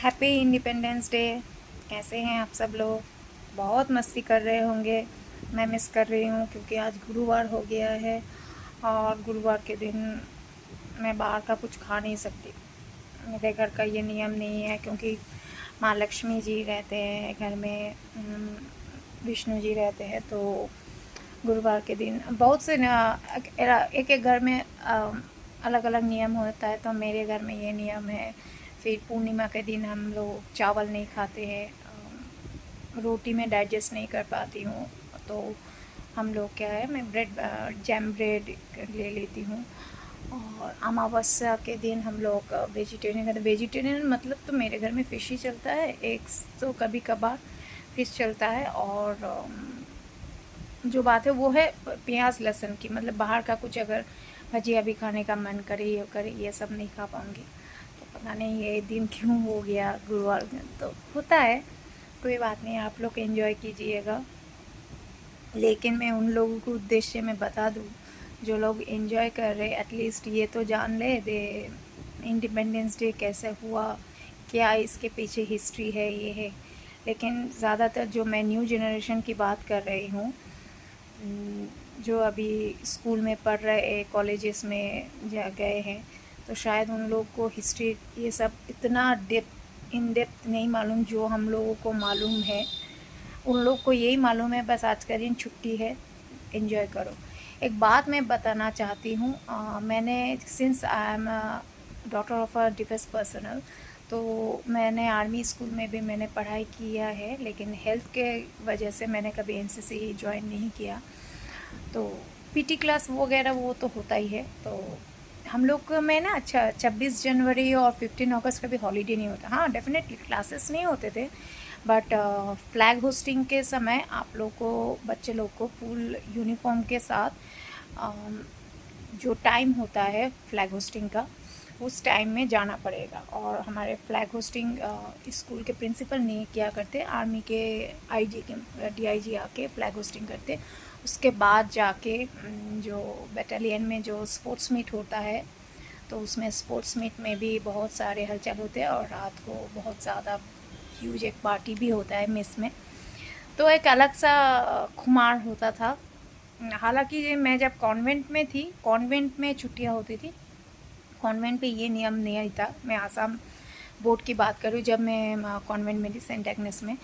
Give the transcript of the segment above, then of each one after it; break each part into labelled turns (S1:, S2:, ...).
S1: Happy independence day. कैसे हैं आप सब लोग? बहुत मस्ती कर रहे होंगे। मैं मिस कर रही हूँ क्योंकि आज गुरुवार हो गया है और गुरुवार के दिन मैं बाहर का कुछ खा नहीं सकती। मेरे घर का ये नियम नहीं है क्योंकि माँ लक्ष्मी जी रहते हैं घर में, विष्णु जी रहते हैं, तो गुरुवार के दिन बहुत से एक एक घर में अलग अलग नियम होता है। तो मेरे घर में ये नियम है। फिर पूर्णिमा के दिन हम लोग चावल नहीं खाते हैं। रोटी में डाइजेस्ट नहीं कर पाती हूँ, तो हम लोग क्या है, मैं जैम ब्रेड ले लेती हूँ। और अमावस्या के दिन हम लोग वेजिटेरियन करते। वेजिटेरियन मतलब तो मेरे घर में फ़िश ही चलता है, एग्स तो कभी कभार फ़िश चलता है। और जो बात है वो है प्याज लहसुन की, मतलब बाहर का कुछ अगर भजिया भी खाने का मन करे ये सब नहीं खा पाऊँगी। तो पता नहीं ये दिन क्यों हो गया गुरुवार में, तो होता है, कोई बात नहीं, आप लोग एंजॉय कीजिएगा। लेकिन मैं उन लोगों को उद्देश्य में बता दूँ जो लोग एंजॉय कर रहे, एटलीस्ट ये तो जान ले दे इंडिपेंडेंस डे कैसे हुआ, क्या इसके पीछे हिस्ट्री है, ये है। लेकिन ज़्यादातर जो मैं न्यू जनरेशन की बात कर रही हूँ, जो अभी स्कूल में पढ़ रहे, कॉलेजेस में जा गए हैं, तो शायद उन लोग को हिस्ट्री ये सब इतना इन डेप्थ नहीं मालूम जो हम लोगों को मालूम है। उन लोग को यही मालूम है बस आज का दिन छुट्टी है, एंजॉय करो। एक बात मैं बताना चाहती हूँ, मैंने since I am daughter of a defence personnel, तो मैंने आर्मी स्कूल में भी मैंने पढ़ाई किया है, लेकिन हेल्थ के वजह से मैंने कभी एनसीसी ज्वाइन नहीं किया। तो पीटी क्लास वगैरह वो तो होता ही है। तो हम लोग में ना, अच्छा, 26 जनवरी और 15 अगस्त का भी हॉलीडे नहीं होता। हाँ, डेफिनेटली क्लासेस नहीं होते थे, बट फ्लैग होस्टिंग के समय आप लोग को, बच्चे लोग को फुल यूनिफॉर्म के साथ जो टाइम होता है फ्लैग होस्टिंग का, उस टाइम में जाना पड़ेगा। और हमारे फ्लैग होस्टिंग स्कूल के प्रिंसिपल नहीं किया करते, आर्मी के आईजी के डीआईजी आके फ्लैग होस्टिंग करते। उसके बाद जाके जो बटालियन में जो स्पोर्ट्स मीट होता है, तो उसमें स्पोर्ट्स मीट में भी बहुत सारे हलचल होते हैं और रात को बहुत ज़्यादा ह्यूज एक पार्टी भी होता है मेस में। तो एक अलग सा खुमार होता था। हालांकि मैं जब कॉन्वेंट में थी, कॉन्वेंट में छुट्टियां होती थी, कॉन्वेंट पे ये नियम नहीं था। मैं आसाम बोर्ड की बात करूँ, जब मैं कॉन्वेंट में थी सेंट एग्नेस में।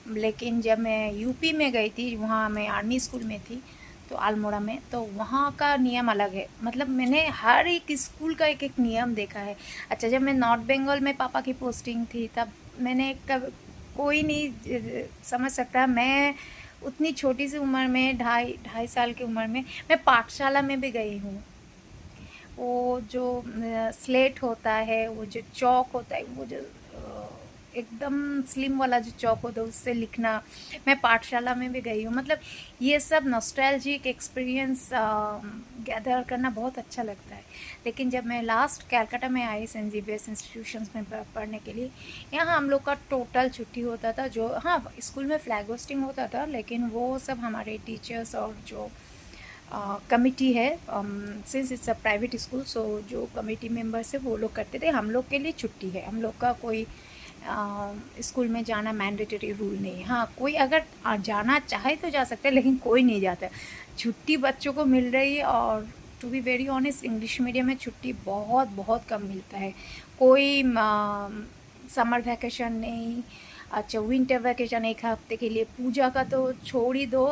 S1: लेकिन जब मैं यूपी में गई थी, वहाँ मैं आर्मी स्कूल में थी, तो अल्मोड़ा में, तो वहाँ का नियम अलग है। मतलब मैंने हर एक स्कूल का एक एक नियम देखा है। अच्छा, जब मैं नॉर्थ बंगाल में पापा की पोस्टिंग थी, तब मैंने कब, कोई नहीं समझ सकता, मैं उतनी छोटी सी उम्र में, ढाई ढाई साल की उम्र में, मैं पाठशाला में भी गई हूँ। वो जो स्लेट होता है, वो जो चौक होता है, वो जो एकदम स्लिम वाला जो चौक होता है, उससे लिखना, मैं पाठशाला में भी गई हूँ। मतलब ये सब नॉस्टैल्जिक एक्सपीरियंस गैदर करना बहुत अच्छा लगता है। लेकिन जब मैं लास्ट कैलकाटा में आई सेंट जेवियर्स इंस्टीट्यूशंस में पढ़ने के लिए, यहाँ हम लोग का टोटल छुट्टी होता था। जो, हाँ, स्कूल में फ्लैग होस्टिंग होता था, लेकिन वो सब हमारे टीचर्स और जो कमिटी है, since it's a private school, so जो कमिटी मेंबर्स है वो लोग करते थे। हम लोग के लिए छुट्टी है, हम लोग का कोई स्कूल में जाना मैंडेटरी रूल नहीं है। हाँ, कोई अगर जाना चाहे तो जा सकते हैं, लेकिन कोई नहीं जाता। छुट्टी बच्चों को मिल रही है, और to be very honest, English medium में छुट्टी बहुत बहुत कम मिलता है। कोई समर वैकेशन नहीं। अच्छा, विंटर वैकेशन एक हफ्ते के लिए, पूजा का तो छोड़ ही दो,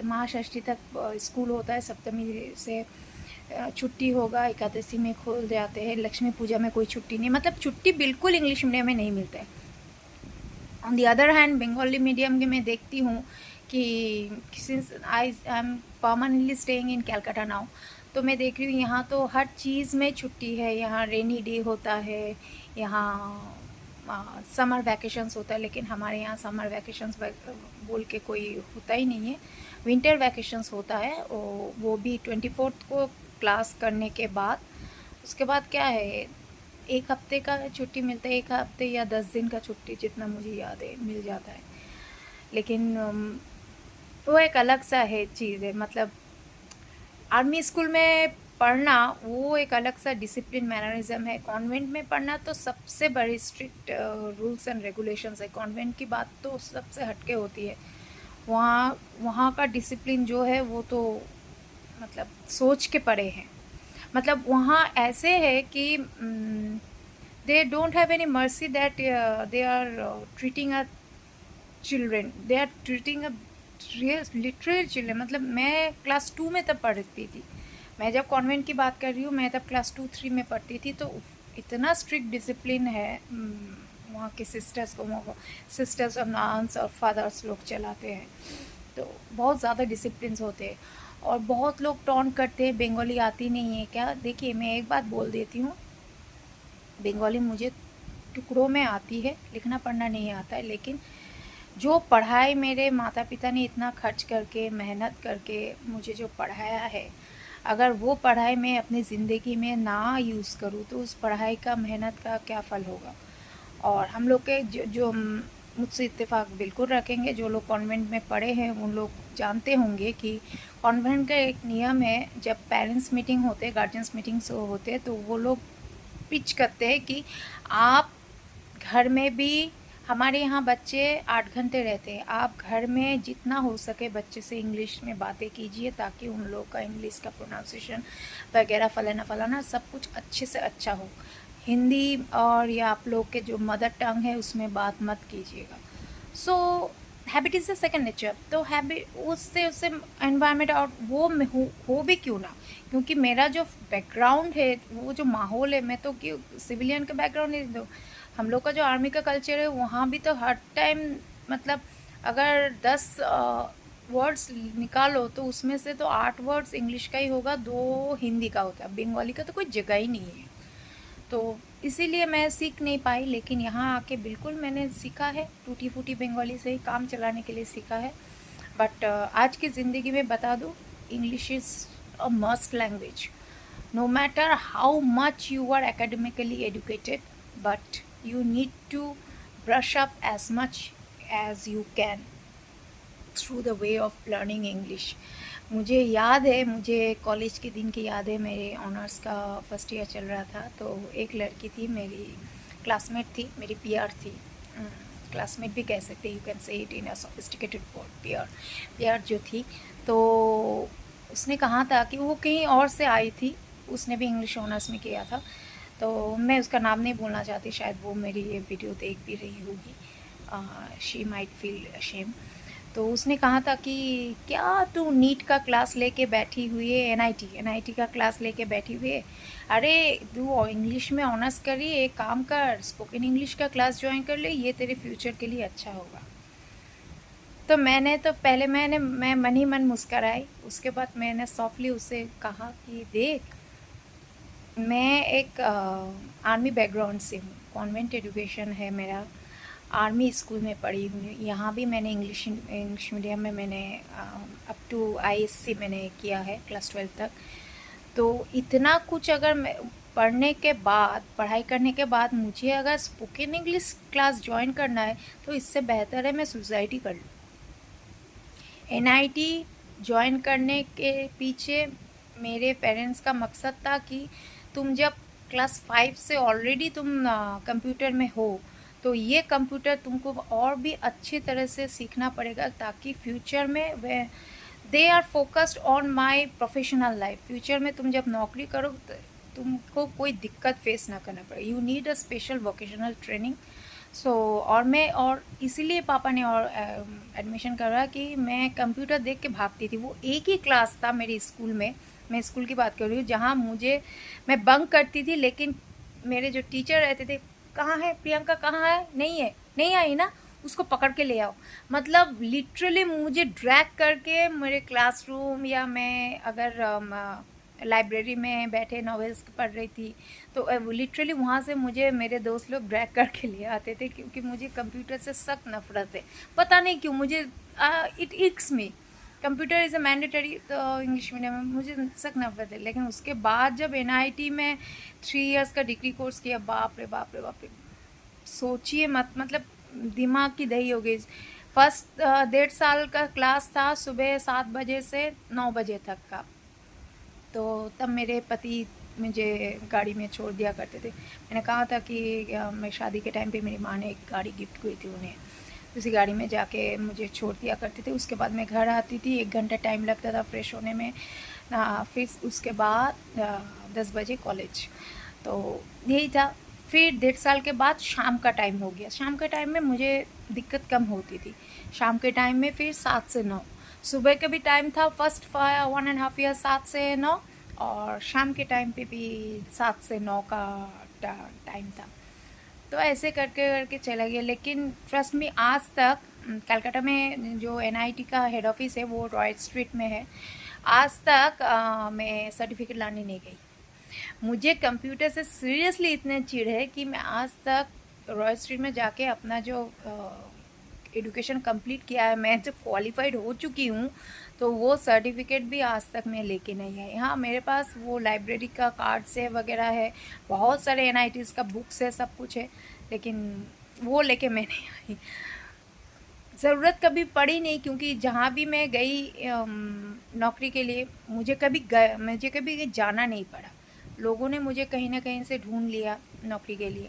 S1: महाषष्ठी तक स्कूल होता है, सप्तमी से छुट्टी होगा, एकादशी में खोल जाते हैं, लक्ष्मी पूजा में कोई छुट्टी नहीं। मतलब छुट्टी बिल्कुल इंग्लिश मीडियम में नहीं मिलता है। On the other hand, Bengali medium के मैं देखती हूँ कि since I am permanently staying in Calcutta now, तो मैं देख रही हूँ यहाँ तो हर चीज़ में छुट्टी है। यहाँ रेनी डे होता है, यहाँ समर वैकेशंस होता है, लेकिन हमारे यहाँ समर वैकेशंस बोल के कोई होता ही नहीं है। विंटर वैकेशंस होता है, वो भी 24th को क्लास करने के बाद। उसके बाद क्या है, एक हफ्ते का छुट्टी मिलता है, एक हफ्ते या 10 दिन का छुट्टी, जितना मुझे याद है, मिल जाता है। लेकिन वो एक अलग सा है चीज़ है। मतलब आर्मी स्कूल में पढ़ना वो एक अलग सा डिसिप्लिन मैनरिज्म है। कॉन्वेंट में पढ़ना तो सबसे बड़ी स्ट्रिक्ट रूल्स एंड रेगुलेशंस है। कॉन्वेंट की बात तो सबसे हटके होती है। वहाँ वहाँ का डिसिप्लिन जो है वो तो मतलब सोच के परे हैं। मतलब वहाँ ऐसे है कि they don't have any mercy that they are treating a children, they are treating a literal children. मतलब मैं क्लास 2 में तब पढ़ती थी। मैं जब कॉन्वेंट की बात कर रही हूँ, मैं तब क्लास 2-3 में पढ़ती थी। तो इतना स्ट्रिक्ट डिसिप्लिन है वहाँ के सिस्टर्स को, सिस्टर्स और नॉन्स और फादर्स लोग चलाते हैं। तो बहुत ज़्यादा डिसिप्लिन होते हैं। और बहुत लोग टॉन्ट करते हैं बंगाली आती नहीं है क्या। देखिए मैं एक बात बोल देती हूँ, बंगाली मुझे टुकड़ों में आती है, लिखना पढ़ना नहीं आता है। लेकिन जो पढ़ाई मेरे माता पिता ने इतना खर्च करके मेहनत करके मुझे जो पढ़ाया है, अगर वो पढ़ाई मैं अपनी ज़िंदगी में ना यूज़ करूँ तो उस पढ़ाई का मेहनत का क्या फल होगा। और हम लोग के जो मुझसे इत्तेफाक बिल्कुल रखेंगे, जो लोग कॉन्वेंट में पढ़े हैं उन लोग जानते होंगे कि कॉन्वेंट का एक नियम है, जब पेरेंट्स मीटिंग होते, गार्जियंस मीटिंग्स होते तो वो लोग पिच करते हैं कि आप घर में भी, हमारे यहाँ बच्चे 8 घंटे रहते हैं, आप घर में जितना हो सके बच्चे से इंग्लिश में बातें कीजिए ताकि उन लोग का इंग्लिश का प्रोनाउंसिएशन वगैरह फलाना फलाना सब कुछ अच्छे से अच्छा हो। हिंदी और या आप लोग के जो मदर टंग है उसमें बात मत कीजिएगा। सो habit is the second nature. तो हैबिट उससे उससे एनवायरनमेंट और वो हो भी क्यों ना, क्योंकि मेरा जो बैकग्राउंड है, वो जो माहौल है, मैं तो क्यों सिविलियन का बैकग्राउंड नहीं दो। हम लोग का जो आर्मी का कल्चर है वहाँ भी तो हर टाइम मतलब अगर 10 वर्ड्स निकालो तो उसमें से तो 8 वर्ड्स इंग्लिश का ही होगा, 2 हिंदी का होता है, बंगाली का तो कोई जगह ही नहीं है। तो इसीलिए मैं सीख नहीं पाई। लेकिन यहाँ आके बिल्कुल मैंने सीखा है, टूटी फूटी बंगाली से ही काम चलाने के लिए सीखा है। बट आज की ज़िंदगी में बता दूँ, English is a must language. no matter how much you are academically educated, but you need to brush up as much as you can through the way of learning English. मुझे याद है, मुझे कॉलेज के दिन की याद है, मेरे ऑनर्स का फर्स्ट ईयर चल रहा था। तो एक लड़की थी, मेरी क्लासमेट थी, मेरी पीआर थी। क्लासमेट भी कह सकते, you can say it in a sophisticated word, PR जो थी। तो उसने कहा था कि वो कहीं और से आई थी, उसने भी इंग्लिश ऑनर्स में किया था। तो मैं उसका नाम नहीं बोलना चाहती, शायद वो मेरी ये वीडियो देख भी रही होगी, शी माइट फील अशेम। तो उसने कहा था कि क्या तू नीट का क्लास लेके बैठी हुई है, एनआईटी का क्लास लेके बैठी हुई है। अरे तू इंग्लिश में ऑनर्स करी, एक काम कर, स्पोकन इंग्लिश का क्लास ज्वाइन कर ले, ये तेरे फ्यूचर के लिए अच्छा होगा। तो मैं मन ही मन मुस्कराई। उसके बाद मैंने सॉफ्टली उसे कहा कि देख, मैं एक आर्मी बैकग्राउंड से हूँ, कॉन्वेंट एजुकेशन है मेरा, आर्मी स्कूल में पढ़ी हूँ। यहाँ भी मैंने इंग्लिश मीडियम में मैंने अप टू आईएससी मैंने किया है क्लास 12 तक। तो इतना कुछ अगर मैं पढ़ने के बाद, पढ़ाई करने के बाद मुझे अगर स्पोकन इंग्लिश क्लास ज्वाइन करना है तो इससे बेहतर है मैं सुसाइड ही कर लूँ। एनआईटी ज्वाइन करने के पीछे मेरे पेरेंट्स का मकसद था कि तुम जब क्लास 5 से ऑलरेडी तुम कंप्यूटर में हो तो ये कंप्यूटर तुमको और भी अच्छी तरह से सीखना पड़ेगा ताकि फ्यूचर में they are focused on my professional life. Future में तुम जब नौकरी करो तो तुमको कोई दिक्कत फेस ना करना पड़े, you need a special vocational training. और इसीलिए पापा ने और एडमिशन करा कि मैं कंप्यूटर देख के भागती थी। वो एक ही क्लास था मेरे स्कूल में, मैं स्कूल की बात कर रही हूँ, जहाँ मैं बंक करती थी, लेकिन मेरे जो टीचर रहते थे, कहाँ है प्रियंका, कहाँ है, नहीं आई ना, उसको पकड़ के ले आओ। मतलब लिटरली मुझे ड्रैग करके मेरे क्लासरूम, या मैं अगर लाइब्रेरी में बैठे नॉवेल्स पढ़ रही थी तो लिटरली वहाँ से मुझे मेरे दोस्त लोग ड्रैग करके ले आते थे, क्योंकि मुझे कंप्यूटर से सख्त नफरत है। पता नहीं क्यों मुझे it इक्स me. Computer is a mandatory, तो इंग्लिश मीडियम में मुझे सख्त नफरत है। लेकिन उसके बाद जब एनआईटी में 3 इयर्स का डिग्री कोर्स किया, बाप रे बाप रे बाप रे, सोचिए मत, मतलब दिमाग की दही हो गई। फर्स्ट 1.5 साल का क्लास था, सुबह 7 बजे से 9 बजे तक का। तो तब मेरे पति मुझे गाड़ी में छोड़ दिया करते थे। मैंने कहा था कि मैं शादी के टाइम पे मेरी माँ ने एक गाड़ी गिफ्ट की थी उन्हें, उसी गाड़ी में जाके मुझे छोड़ दिया करते थे। उसके बाद मैं घर आती थी, 1 घंटा टाइम लगता था फ्रेश होने में। फिर उसके बाद 10 बजे कॉलेज, तो यही था। फिर 1.5 साल के बाद शाम का टाइम हो गया। शाम के टाइम में मुझे दिक्कत कम होती थी। शाम के टाइम में फिर 7 से 9, सुबह का भी टाइम था फर्स्ट 1.5 ईयर 7 से 9, और शाम के टाइम पे भी 7 से 9 का टाइम था। तो ऐसे करके करके चला गया। लेकिन ट्रस्ट मी, आज तक कलकत्ता में जो NIT का हेड ऑफिस है वो रॉयल स्ट्रीट में है। आज तक मैं सर्टिफिकेट लाने नहीं गई। मुझे कंप्यूटर से सीरियसली इतने चिढ़ है कि मैं आज तक रॉयल स्ट्रीट में जाके अपना जो एजुकेशन कंप्लीट किया है, मैं जब क्वालिफाइड हो चुकी हूँ, तो वो सर्टिफिकेट भी आज तक मैं लेके नहीं आई। हाँ, मेरे पास वो लाइब्रेरी का कार्ड्स है वगैरह है, बहुत सारे NITs का बुक्स है, सब कुछ है, लेकिन वो लेके मैं नहीं आई। ज़रूरत कभी पड़ी नहीं, क्योंकि जहाँ भी मैं गई नौकरी के लिए, मुझे कभी जाना नहीं पड़ा। लोगों ने मुझे कहीं ना कहीं से ढूंढ लिया नौकरी के लिए,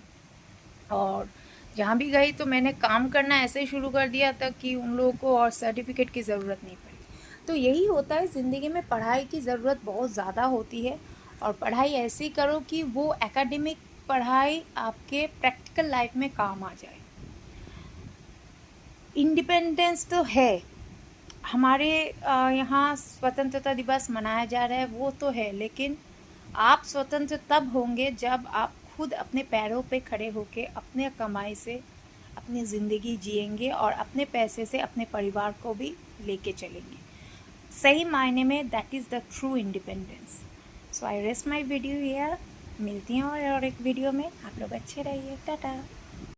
S1: और जहाँ भी गई तो मैंने काम करना ऐसे शुरू कर दिया तक कि उन लोगों को और सर्टिफिकेट की ज़रूरत नहीं पड़ी। तो यही होता है ज़िंदगी में, पढ़ाई की ज़रूरत बहुत ज़्यादा होती है, और पढ़ाई ऐसी करो कि वो एकेडमिक पढ़ाई आपके प्रैक्टिकल लाइफ में काम आ जाए। इंडिपेंडेंस तो है हमारे यहाँ, स्वतंत्रता दिवस मनाया जा रहा है, वो तो है, लेकिन आप स्वतंत्र तब होंगे जब आप खुद अपने पैरों पे खड़े होके अपने कमाई से अपनी ज़िंदगी जिएंगे, और अपने पैसे से अपने परिवार को भी लेके चलेंगे। सही मायने में that is the true independence. So I rest my video here. मिलती हैं और एक वीडियो में। आप लोग अच्छे रहिए। टाटा।